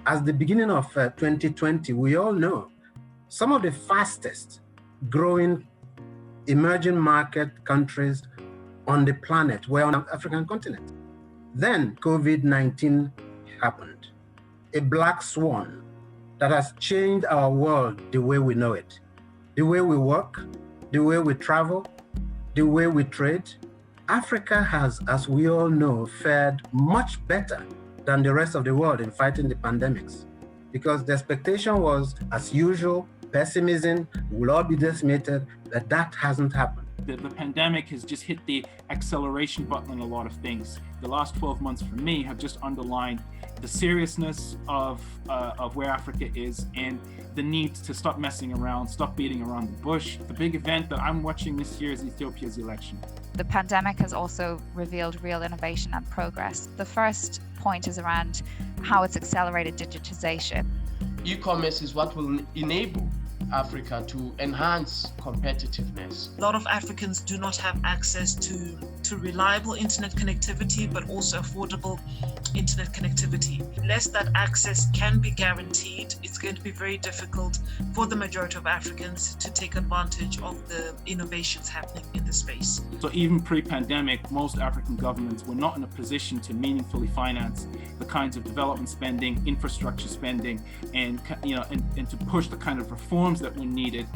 As the beginning of 2020, we all know some of the fastest growing emerging market countries on the planet were on the African continent. Then COVID-19 happened, a black swan that has changed our world the way we know it, the way we work, the way we travel, the way we trade. Africa has, as we all know, fared much better than the rest of the world in fighting the pandemics, because the expectation was, as usual, pessimism, will all be decimated, but that hasn't happened. The pandemic has just hit the acceleration button on a lot of things. The last 12 months for me have just underlined the seriousness of where Africa is and the need to stop messing around, stop beating around the bush. The big event that I'm watching this year is Ethiopia's election. The pandemic has also revealed real innovation and progress. The first point is around how it's accelerated digitization. E-commerce is what will enable Africa to enhance competitiveness. A lot of Africans do not have access to reliable internet connectivity, but also affordable internet connectivity. Unless that access can be guaranteed, it's going to be very difficult for the majority of Africans to take advantage of the innovations happening in the space. So even pre-pandemic, most African governments were not in a position to meaningfully finance the kinds of development spending, infrastructure spending, and to push the kind of reforms that were needed.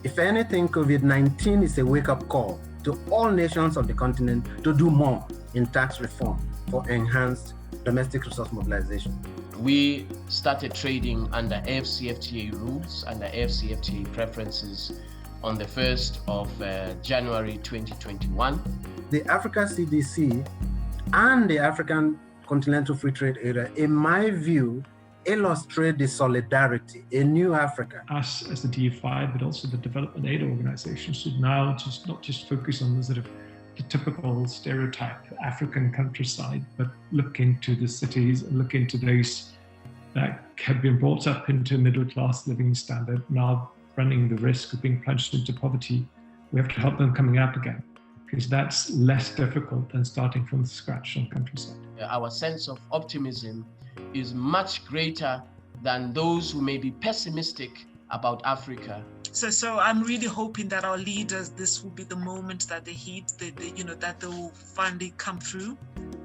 If anything, COVID-19 is a wake-up call to all nations of the continent to do more in tax reform for enhanced domestic resource mobilization. We started trading under AfCFTA rules, under AfCFTA preferences on the 1st of January 2021. The Africa CDC and the African Continental Free Trade Area, in my view, illustrate the solidarity, a new Africa. Us as the DFI, but also the development aid organizations should now not just focus on the sort of the typical stereotype African countryside, but look into the cities and look into those that have been brought up into a middle-class living standard, now running the risk of being plunged into poverty. We have to help them coming up again, because that's less difficult than starting from scratch on countryside. Our sense of optimism is much greater than those who may be pessimistic about Africa. So I'm really hoping that our leaders, this will be the moment that they heed, that they will finally come through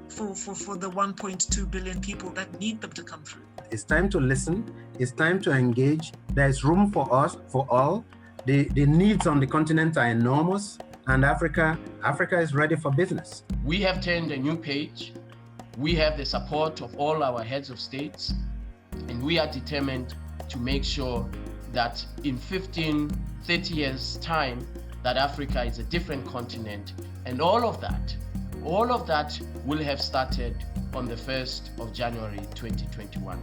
for the 1.2 billion people that need them to come through. It's time to listen. It's time to engage. There is room for us, for all. The needs on the continent are enormous, and Africa is ready for business. We have turned a new page. We have the support of all our heads of states, and we are determined to make sure that in 15, 30 years' time, that Africa is a different continent. And all of that will have started on the 1st of January 2021.